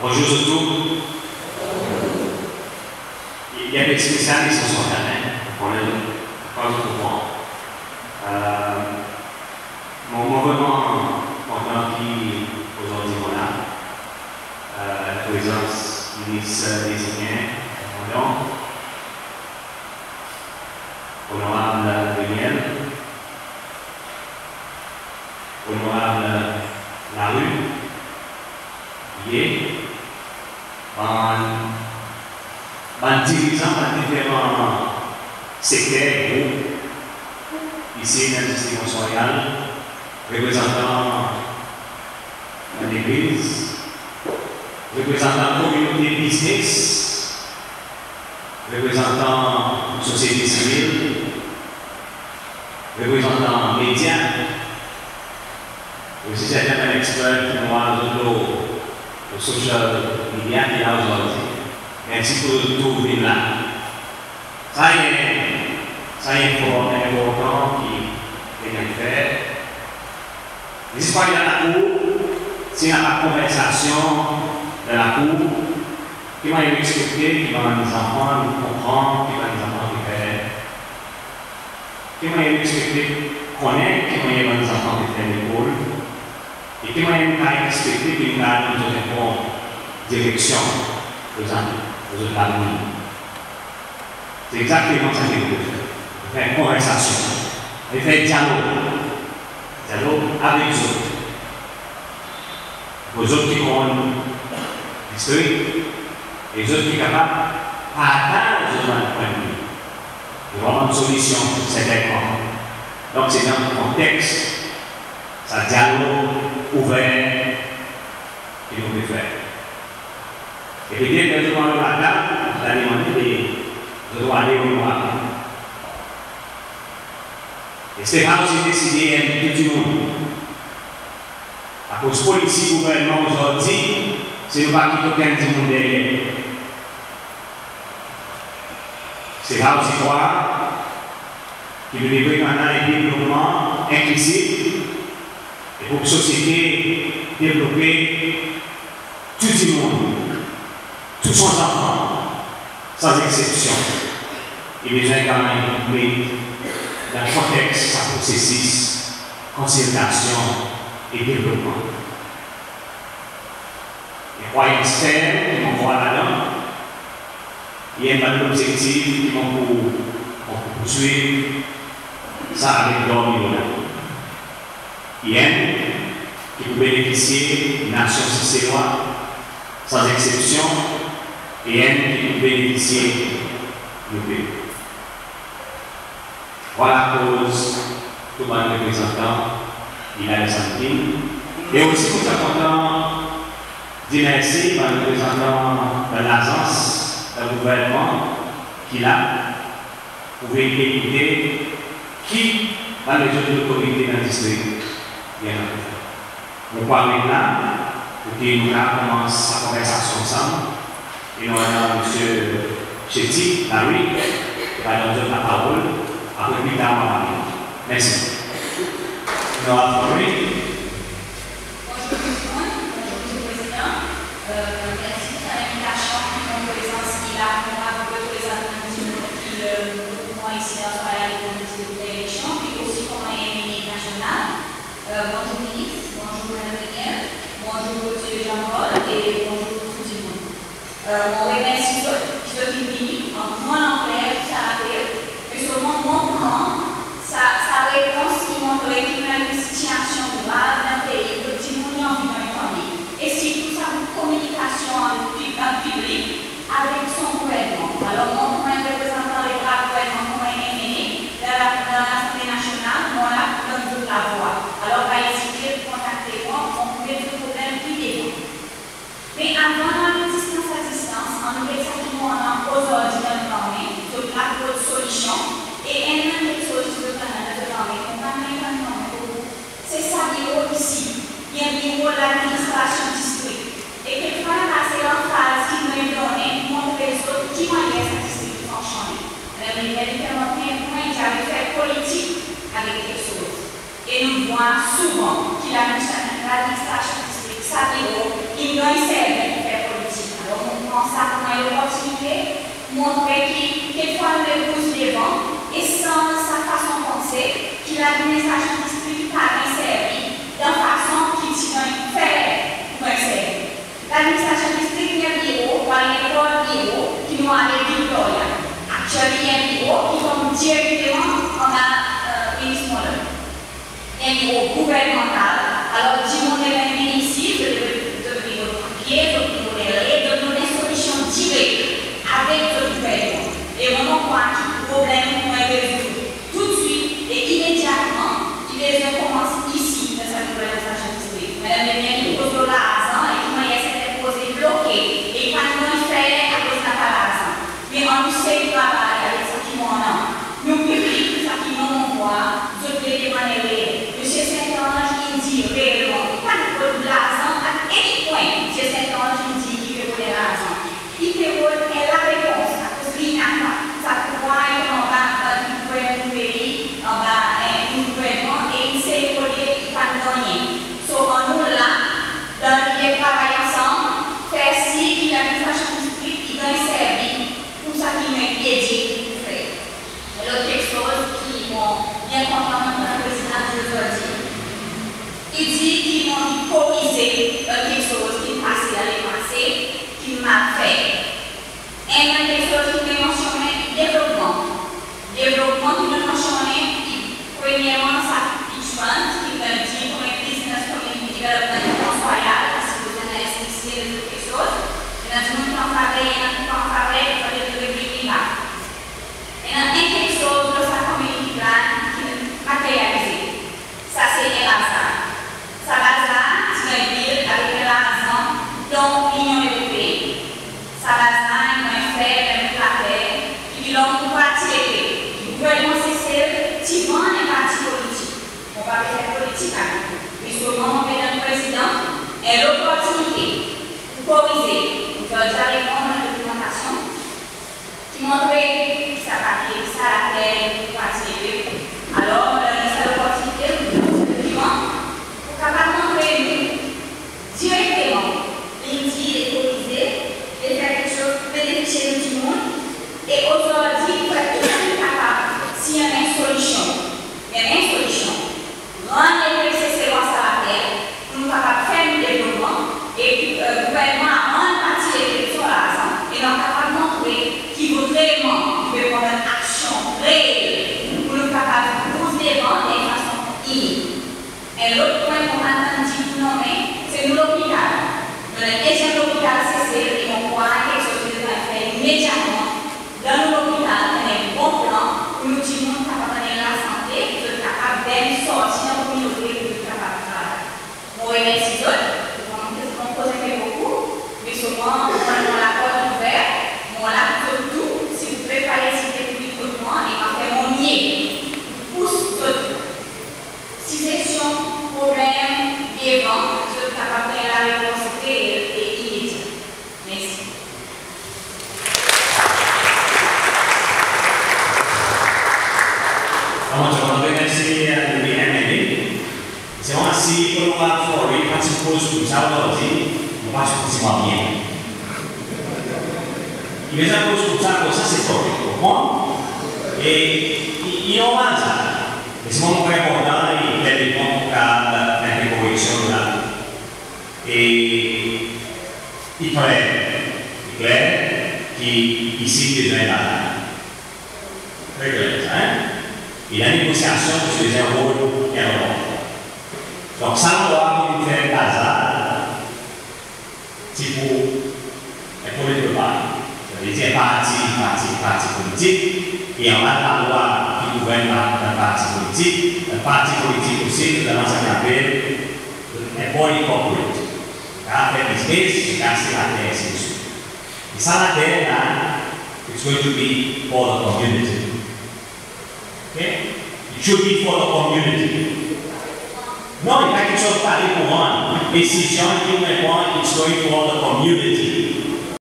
Bonjour surtout. Il y a des spécialistes qui sont là, on est pas au courant. Mon vraiment content qui aujourd'hui on a la présence du ministre désigné, honorable Daniel, honorable Larue, en dirigeant différents secteurs, groupes, ici dans le district royal, représentant l'église, représentant la communauté business, représentant la société civile, représentant les médias, aussi certains experts qui nous le social media qui est là aujourd'hui. Merci pour tout venir là. Ça est important qui est fait. Les histoires de la cour, c'est la conversation de la cour qui va nous expliquer, qui va nous apprendre, nous comprendre, qui va nous apprendre à faire. Qui va nous expliquer, connaître, qui va nous apprendre à faire l'école. Et qui va nous expliquer, qui va nous donner une bonne direction aux amis. C'est exactement ça qu'il faut faire. Faire une conversation. Et faire dialogue. Dialogue avec les autres. Les autres qui ont l'histoire. Les autres qui sont capables de partager un point de vue. De voir une solution pour ces problèmes. Donc c'est dans le contexte, ça dialogue ouvert que nous devons faire. Et puis, dès que je vois le matin, je vais demander de aller au noir. Et c'est pas aussi décidé à tout le monde. À cause de la police, le gouvernement aujourd'hui, c'est nous pas quitter aucun du monde derrière. C'est pas aussi quoi qui nous livre maintenant un développement inclusif et pour que la société développée tout le monde. Tous son enfants, sans exception, il est besoin quand même de dans le contexte, ça processus, concertation et développement. Les croyants externes qui vont voir là-dedans, il y a un objectif qui vont poursuivre ça avec l'homme et il y a qui peut bénéficier de la nation cicéroise, sans exception. Et elle qui peut bénéficier du pays. Voilà la cause, tout le monde représentant, il a les centimes. Et aussi, nous sommes contents de dire merci par le représentant de l'agence, du gouvernement, qui a pour écouter qui va les autres autorités dans le district. Nous parlons là, pour que nous commençons la conversation ensemble. Et nous avons M. Chéti, Larue, qui va nous donner la parole. Après, plus tard, on va parler. Merci. Nous avons parlé. Bonjour tout le monde, bonjour M. le Président. Merci pour l'invitation qui nous présente ici là pour nous représenter le mouvement ici dans le comité d'élection, puis aussi pour l'Union nationale. Bonjour ministre, bonjour Mme Daniel, bonjour M. Jean-Paul et bonjour tout le monde. On remercie qui sont venus en moins en clair, ça arrive, mais seulement montrant sa réponse qui montre qu'il y a une situation grave dans le pays, que tout le monde a envie d'en parler. Et surtout, ça une communication en public avec son gouvernement. Alors, moi, comme représentant des gouvernements, comme mené dans l'Assemblée nationale, moi, là, je donne la voix. Alors, va essayer de contacter moi, on peut mettre le problème plus débat. Mais avant la distance à distance, en montrer qu'il fois le pousse devant et sans sa façon de penser, que l'administration district pas servi de façon qu'il s'y fait servir. L'administration district il y a un bureau, ou un bureau qui nous a avec Victoria. Actuellement, il y a un bureau qui tombe directement en la ministre Moller. Il y a un bureau gouvernemental. Alors, du monde est venu ici, de nous papier, de nous donner des solutions directes avec le gouvernement. Et on voit que le problème est résolu tout de suite et immédiatement. Il les commence ici, dans cette nouvelle station district. Madame le maire, il pose l'argent et comment il s'est posé bloqué. Et quand on fait, à cause de l'argent. Mais on nous sait travailler avec ce qui m'en a. Nous publics, ce qui m'en voit, je vais les maneler. Monsieur Saint-Ange, il dit réellement, pas de l'argent à quel point Monsieur Saint-Ange, il dit qu'il veut de l'argent. Il fait la réponse, parce qu'il n'a pas. Ça croit qu'on va gouverner un pays, on va un gouvernement, et il sait qu'il n'y a pas de données. Sauf nous là, dans les travail ensemble, faire si qu'il a une façon district, il doit servir. Pour ça qu'il m'a dit, l'autre quelque chose qui m'ont bien comprendre le président de l'aujourd'hui. Il dit qu'ils m'ont corrigé quelque chose qui passait dans le passé, qui m'a fait. Et quelque chose qui m'a mentionné, développement. Développement qui m'a mentionné, premièrement, ça pitchment, qui m'a dit pour un business community development transroyal, parce que vous avez expliqué quelque chose. Et dans tout le monde en parlait, il faut le là. Et dans quelque chose de sa community plan qui est matérialisé. Ça, c'est Elazar. Salazar, c'est une ville avec l'argent dans l'Union européenne. Salazar, il a fait un plateau qui l'ont parti. Le gouvernement, c'est qui vend les partis politiques. On va faire politique avec eux. Mais seulement, on met un président et l'opportunité pour corriger. On va déjà répondre à la documentation qui montrait que ça papier, ça la terre, parti. Alors, c'est l'opportunité de document pour capable montrer directement l'indie et corriger, et faire quelque chose pour bénéficier de tout le monde. Et aujourd'hui, il faut être tout capable s'il y a une solution. Il y a une solution. Rendre les nécessaires à la terre pour nous capables de faire le développement et le gouvernement a rendre partie des sur l'argent et nous capable de montrer qu'il veut vraiment prendre une action réelle pour nous capables de pousser devant de façon unique. Et l'autre point qu'on a entendu vous nommer, c'est l'hôpital. Dans le deuxième hôpital, c'est et on voit quelque chose que nous avons fait immédiatement. Dans l'hôpital, on a un bon plan pour nous dire que nous sommes capables de la santé, nous sommes capables de sortir dans la communauté, nous sommes capables de travailler. On remercie d'autres, on pose beaucoup, mais souvent, on a la porte ouverte, on a tout, si vous préparez ce technique autrement, et on fait mon mieux. Pousse d'autres. Si session, problème, vivant, nous sommes capables de la réponse et immédiate. Merci. Allora, quando venisse al BNL, siamo assi quello là fuori, faccio un po' scusato oggi, lo faccio così va bene. Invece un po' scusato, cosa si storico, no? E io mangio, e siamo un po' importanti per il mondo che è coesione e i tre che i siti generali. Et la négociation sur les euros et l'Europe. Donc, sans avoir une faire hasard, c'est pour les deux parties. C'est-à-dire parti politique, et on a la loi qui gouverne un parti politique. Un parti politique aussi, nous allons s'appeler un body corporate. Car faire des spaces, car c'est la terre, c'est dessus. Et ça, la terre, là, it's going to be for the community. Okay? It should be for the community. No, il n'y a pas quelque chose de pareil pour moi. Décision qui me prend, it's going for the community.